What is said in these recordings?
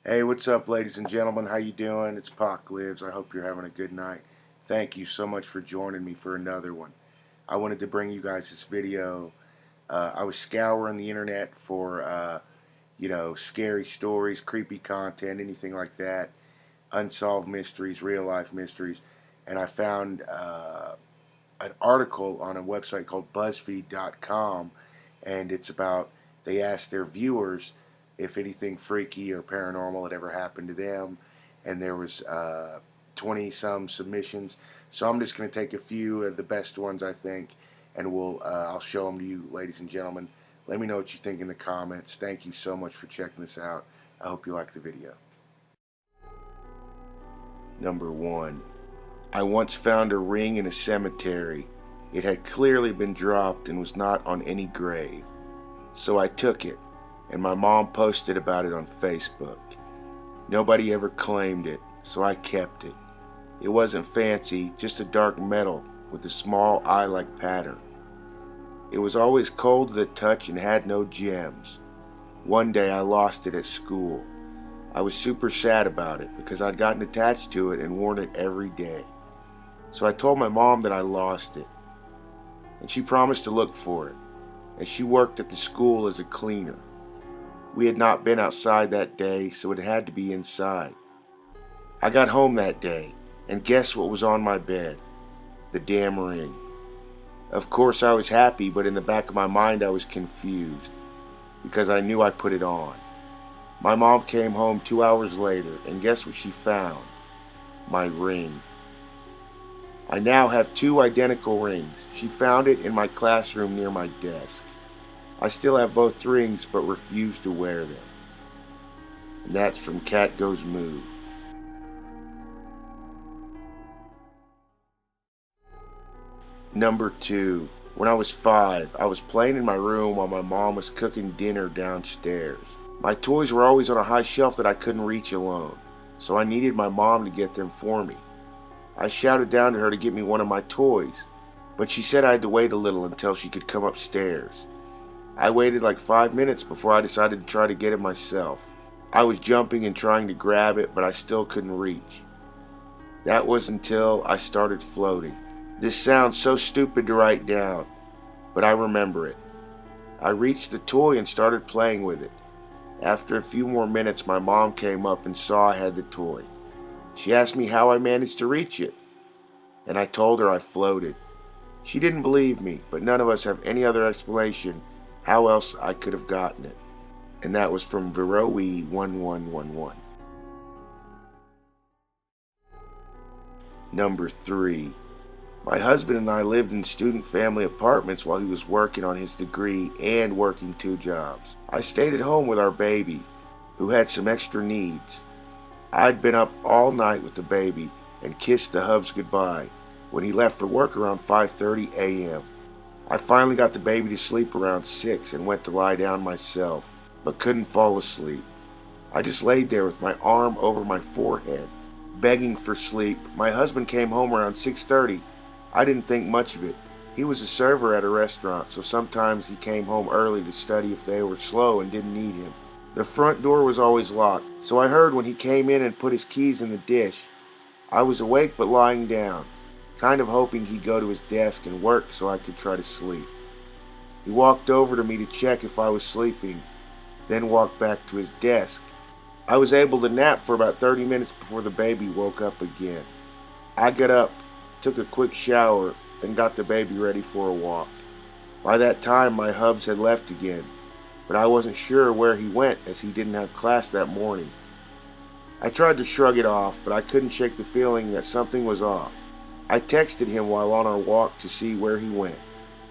Hey, what's up, ladies and gentlemen? How you doing? It's PacLives. I hope you're having a good night. Thank you so much for joining me for another one. I wanted to bring you guys this video. I was scouring the internet for, scary stories, creepy content, anything like that, unsolved mysteries, real life mysteries, and I found an article on a website called BuzzFeed.com, and it's about, they asked their viewers if anything freaky or paranormal had ever happened to them, and there was 20 some submissions. So I'm just going to take a few of the best ones, I think, and I'll show them to you, ladies and gentlemen. Let me know what you think in the comments. Thank you so much for checking this out. I hope you like the video. Number 1. I once found a ring in a cemetery. It had clearly been dropped and was not on any grave. So I took it, and my mom posted about it on Facebook. Nobody ever claimed it, so I kept it. It wasn't fancy, just a dark metal with a small eye-like pattern. It was always cold to the touch and had no gems. One day I lost it at school. I was super sad about it because I'd gotten attached to it and worn it every day. So I told my mom that I lost it, and she promised to look for it, as she worked at the school as a cleaner. We had not been outside that day, so it had to be inside. I got home that day, and guess what was on my bed? The damn ring. Of course I was happy, but in the back of my mind I was confused, because I knew I put it on. My mom came home 2 hours later, and guess what she found? My ring. I now have 2 identical rings. She found it in my classroom near my desk. I still have both rings, but refuse to wear them. And that's from Cat Goes Moo. Number 2. When I was 5, I was playing in my room while my mom was cooking dinner downstairs. My toys were always on a high shelf that I couldn't reach alone, so I needed my mom to get them for me. I shouted down to her to get me one of my toys, but she said I had to wait a little until she could come upstairs. I waited like 5 minutes before I decided to try to get it myself. I was jumping and trying to grab it, but I still couldn't reach. That was until I started floating. This sounds so stupid to write down, but I remember it. I reached the toy and started playing with it. After a few more minutes, my mom came up and saw I had the toy. She asked me how I managed to reach it, and I told her I floated. She didn't believe me, but none of us have any other explanation how else I could have gotten it. And that was from Veroe1111. Number 3. My husband and I lived in student family apartments while he was working on his degree and working 2 jobs. I stayed at home with our baby, who had some extra needs. I'd been up all night with the baby and kissed the hubs goodbye when he left for work around 5:30 a.m. I finally got the baby to sleep around 6 and went to lie down myself, but couldn't fall asleep. I just laid there with my arm over my forehead, begging for sleep. My husband came home around 6:30. I didn't think much of it. He was a server at a restaurant, so sometimes he came home early to study if they were slow and didn't need him. The front door was always locked, so I heard when he came in and put his keys in the dish. I was awake but lying down, kind of hoping he'd go to his desk and work so I could try to sleep. He walked over to me to check if I was sleeping, then walked back to his desk. I was able to nap for about 30 minutes before the baby woke up again. I got up, took a quick shower, then got the baby ready for a walk. By that time, my hubs had left again, but I wasn't sure where he went as he didn't have class that morning. I tried to shrug it off, but I couldn't shake the feeling that something was off. I texted him while on our walk to see where he went.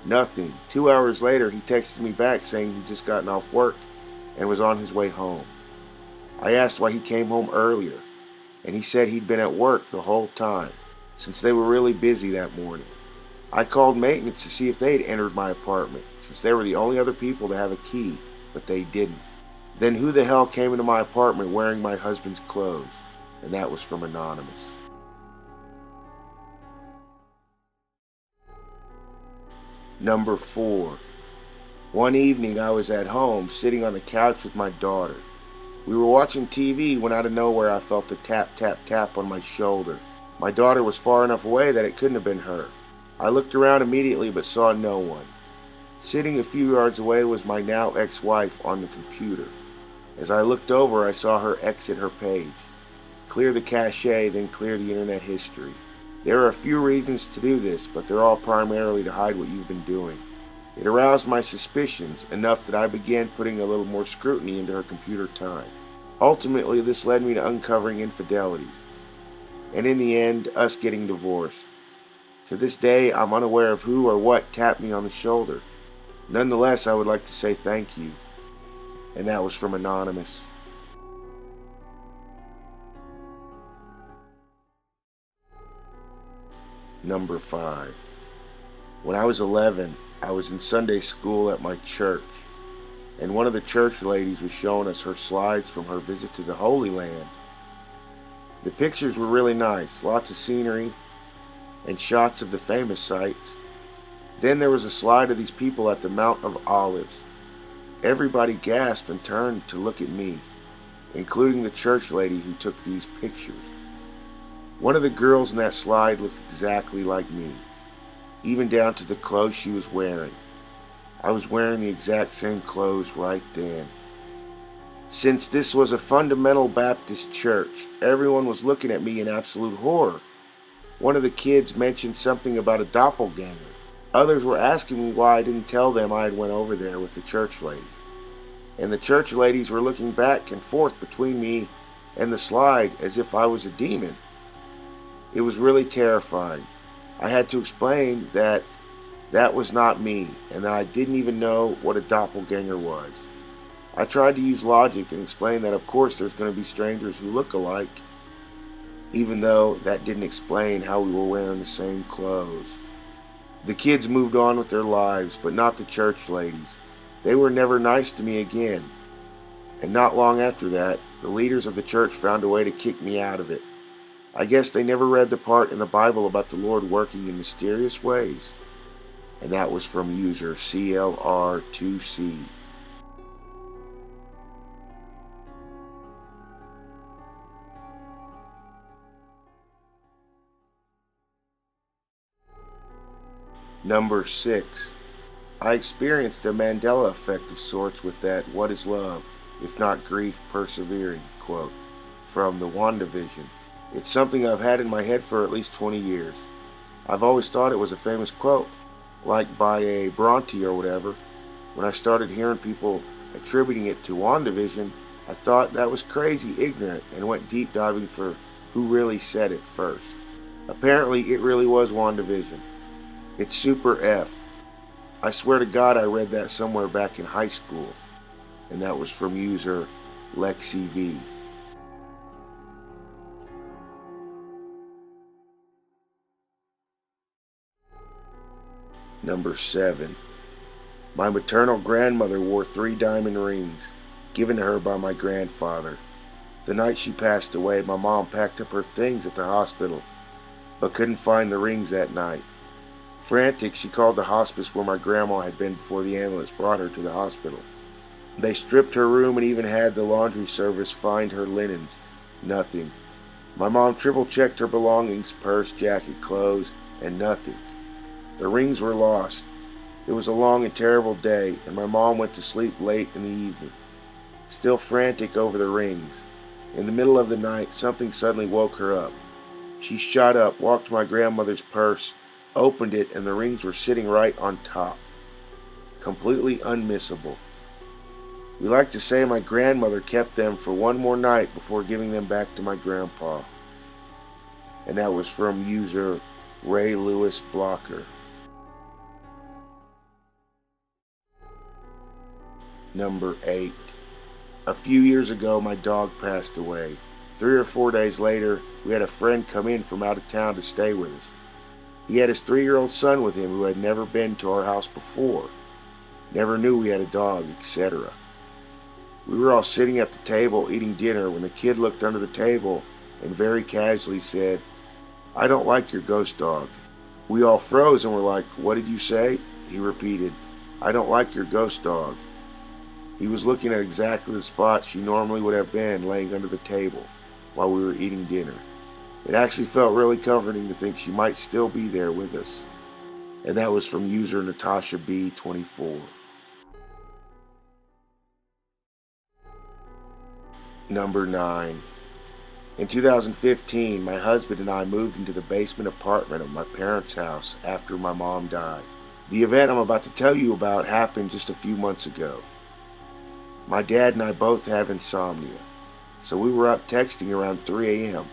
Nothing. 2 hours later, he texted me back saying he'd just gotten off work and was on his way home. I asked why he came home earlier, and he said he'd been at work the whole time, since they were really busy that morning. I called maintenance to see if they'd entered my apartment, since they were the only other people to have a key, but they didn't. Then who the hell came into my apartment wearing my husband's clothes? And that was from Anonymous. Number 4. One evening I was at home sitting on the couch with my daughter. We were watching TV when out of nowhere I felt a tap, tap, tap on my shoulder. My daughter was far enough away that it couldn't have been her. I looked around immediately but saw no one. Sitting a few yards away was my now ex-wife on the computer. As I looked over, I saw her exit her page. Clear the cache, then clear the internet history. There are a few reasons to do this, but they're all primarily to hide what you've been doing. It aroused my suspicions enough that I began putting a little more scrutiny into her computer time. Ultimately, this led me to uncovering infidelities, and in the end, us getting divorced. To this day, I'm unaware of who or what tapped me on the shoulder. Nonetheless, I would like to say thank you. And that was from Anonymous. Number 5. When I was 11, I was in Sunday school at my church, and one of the church ladies was showing us her slides from her visit to the Holy Land. The pictures were really nice, lots of scenery, and shots of the famous sites. Then there was a slide of these people at the Mount of Olives. Everybody gasped and turned to look at me, including the church lady who took these pictures. One of the girls in that slide looked exactly like me, even down to the clothes she was wearing. I was wearing the exact same clothes right then. Since this was a fundamental Baptist church, everyone was looking at me in absolute horror. One of the kids mentioned something about a doppelganger. Others were asking me why I didn't tell them I had went over there with the church lady. And the church ladies were looking back and forth between me and the slide as if I was a demon. It was really terrifying. I had to explain that that was not me and that I didn't even know what a doppelganger was. I tried to use logic and explain that of course there's going to be strangers who look alike, even though that didn't explain how we were wearing the same clothes. The kids moved on with their lives, but not the church ladies. They were never nice to me again. And not long after that, the leaders of the church found a way to kick me out of it. I guess they never read the part in the Bible about the Lord working in mysterious ways. And that was from user CLR2C. Number 6. I experienced a Mandela effect of sorts with that "What is love, if not grief persevering" quote from the WandaVision. It's something I've had in my head for at least 20 years. I've always thought it was a famous quote, like by a Bronte or whatever. When I started hearing people attributing it to WandaVision, I thought that was crazy ignorant and went deep diving for who really said it first. Apparently, it really was WandaVision. It's super effed. I swear to God I read that somewhere back in high school. And that was from user LexiV. Number 7. My maternal grandmother wore 3 diamond rings, given to her by my grandfather. The night she passed away, my mom packed up her things at the hospital, but couldn't find the rings that night. Frantic, she called the hospice where my grandma had been before the ambulance brought her to the hospital. They stripped her room and even had the laundry service find her linens. Nothing. My mom triple-checked her belongings, purse, jacket, clothes, and nothing. The rings were lost. It was a long and terrible day, and my mom went to sleep late in the evening, still frantic over the rings. In the middle of the night, something suddenly woke her up. She shot up, walked to my grandmother's purse, opened it, and the rings were sitting right on top. Completely unmissable. We like to say my grandmother kept them for one more night before giving them back to my grandpa. And that was from user Ray Lewis Blocker. Number 8. A few years ago, my dog passed away. 3 or 4 days later, we had a friend come in from out of town to stay with us. He had his 3-year-old son with him who had never been to our house before, never knew we had a dog, etc. We were all sitting at the table eating dinner when the kid looked under the table and very casually said, "I don't like your ghost dog." We all froze and were like, "What did you say?" He repeated, "I don't like your ghost dog." He was looking at exactly the spot she normally would have been, laying under the table while we were eating dinner. It actually felt really comforting to think she might still be there with us. And that was from user Natasha B24. Number 9. In 2015, my husband and I moved into the basement apartment of my parents' house after my mom died. The event I'm about to tell you about happened just a few months ago. My dad and I both have insomnia, so we were up texting around 3 a.m.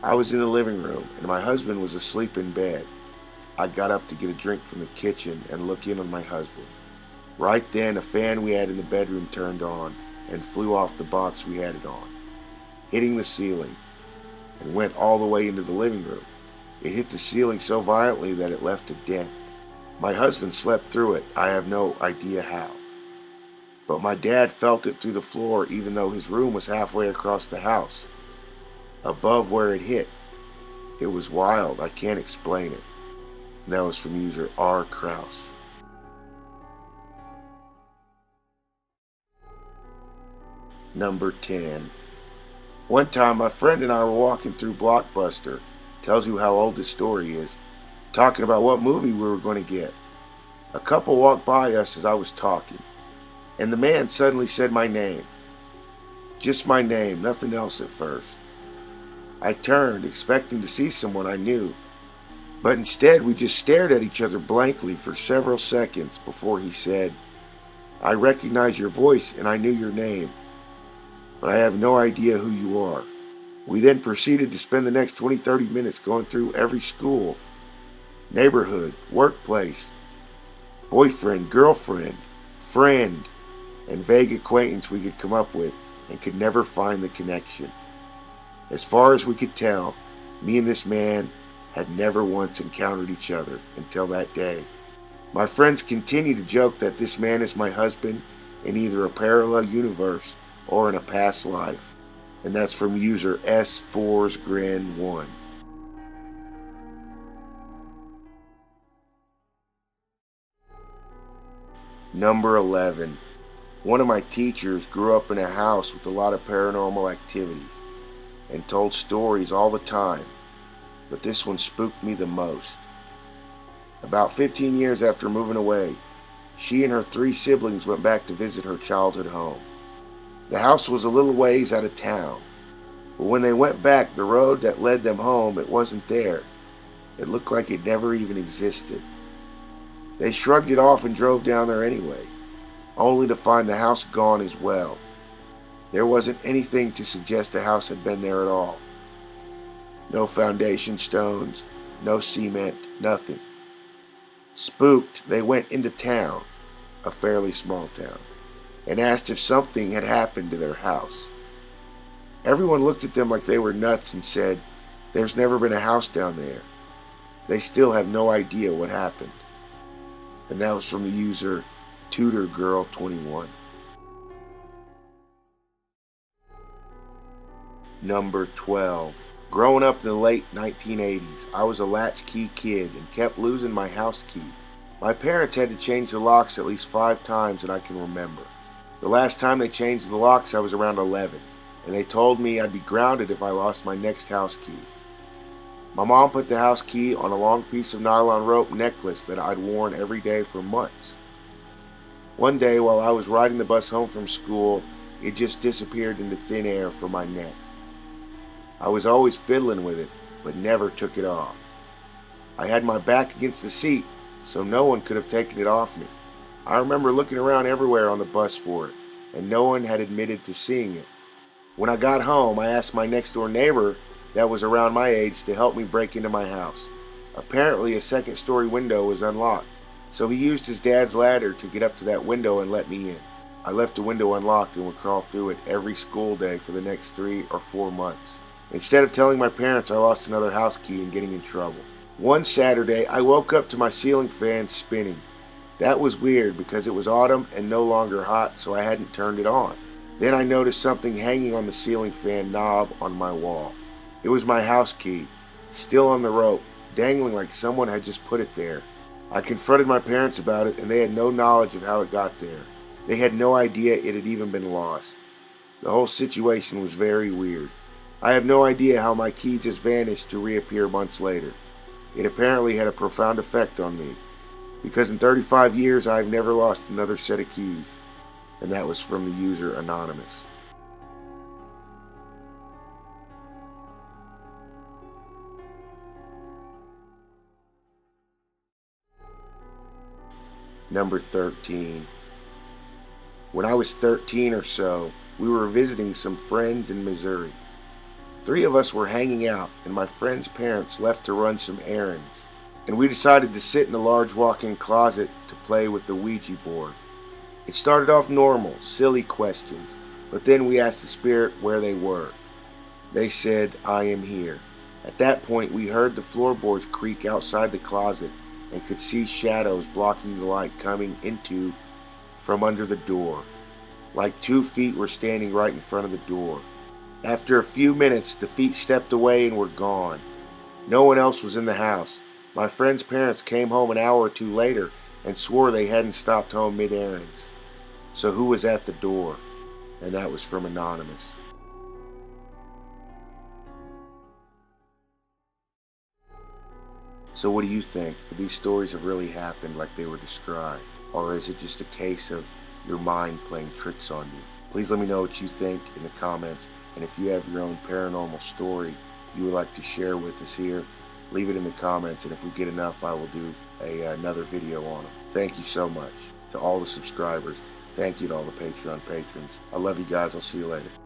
I was in the living room and my husband was asleep in bed. I got up to get a drink from the kitchen and look in on my husband. Right then, a fan we had in the bedroom turned on and flew off the box we had it on, hitting the ceiling, and went all the way into the living room. It hit the ceiling so violently that it left a dent. My husband slept through it. I have no idea how. But my dad felt it through the floor even though his room was halfway across the house, above where it hit. It was wild. I can't explain it. And that was from user R. Kraus. Number 10. One time my friend and I were walking through Blockbuster, tells you how old this story is, talking about what movie we were going to get. A couple walked by us as I was talking, and the man suddenly said my name. Just my name, nothing else at first. I turned, expecting to see someone I knew, but instead we just stared at each other blankly for several seconds before he said, "I recognize your voice and I knew your name, but I have no idea who you are." We then proceeded to spend the next 20-30 minutes going through every school, neighborhood, workplace, boyfriend, girlfriend, friend, and vague acquaintance we could come up with and could never find the connection. As far as we could tell, me and this man had never once encountered each other until that day. My friends continue to joke that this man is my husband in either a parallel universe or in a past life. And that's from user S4's Grin 1. Number 11. One of my teachers grew up in a house with a lot of paranormal activity and told stories all the time, but this one spooked me the most. About 15 years after moving away, she and her 3 siblings went back to visit her childhood home. The house was a little ways out of town, but when they went back, the road that led them home, it wasn't there. It looked like it never even existed. They shrugged it off and drove down there anyway, only to find the house gone as well. There wasn't anything to suggest the house had been there at all. No foundation stones, no cement, nothing. Spooked, they went into town, a fairly small town, and asked if something had happened to their house. Everyone looked at them like they were nuts and said, "There's never been a house down there." They still have no idea what happened. And that was from the user TutorGirl21. Number 12. Growing up in the late 1980s, I was a latchkey kid and kept losing my house key. My parents had to change the locks at least 5 times that I can remember. The last time they changed the locks, I was around 11, and they told me I'd be grounded if I lost my next house key. My mom put the house key on a long piece of nylon rope necklace that I'd worn every day for months. One day while I was riding the bus home from school, it just disappeared into thin air from my neck. I was always fiddling with it, but never took it off. I had my back against the seat, so no one could have taken it off me. I remember looking around everywhere on the bus for it, and no one had admitted to seeing it. When I got home, I asked my next door neighbor that was around my age to help me break into my house. Apparently a second-story window was unlocked, so he used his dad's ladder to get up to that window and let me in. I left the window unlocked and would crawl through it every school day for the next 3 or 4 months. Instead of telling my parents, I lost another house key and getting in trouble. One Saturday, I woke up to my ceiling fan spinning. That was weird because it was autumn and no longer hot, so I hadn't turned it on. Then I noticed something hanging on the ceiling fan knob on my wall. It was my house key, still on the rope, dangling like someone had just put it there. I confronted my parents about it and they had no knowledge of how it got there. They had no idea it had even been lost. The whole situation was very weird. I have no idea how my key just vanished to reappear months later. It apparently had a profound effect on me, because in 35 years I've never lost another set of keys, and that was from the user Anonymous. Number 13. When I was 13 or so, we were visiting some friends in Missouri. 3 of us were hanging out, and my friend's parents left to run some errands, and we decided to sit in a large walk-in closet to play with the Ouija board. It started off normal, silly questions, but then we asked the spirit where they were. They said, "I am here." At that point, we heard the floorboards creak outside the closet and could see shadows blocking the light coming into from under the door. Like 2 feet were standing right in front of the door. After a few minutes, the feet stepped away and were gone. No one else was in the house. My friend's parents came home an hour or 2 later and swore they hadn't stopped home mid-errands. So who was at the door? And that was from Anonymous. So what do you think? Do these stories have really happened like they were described? Or is it just a case of your mind playing tricks on you? Please let me know what you think in the comments. And if you have your own paranormal story you would like to share with us here, leave it in the comments. And if we get enough, I will do another video on them. Thank you so much to all the subscribers. Thank you to all the Patreon patrons. I love you guys. I'll see you later.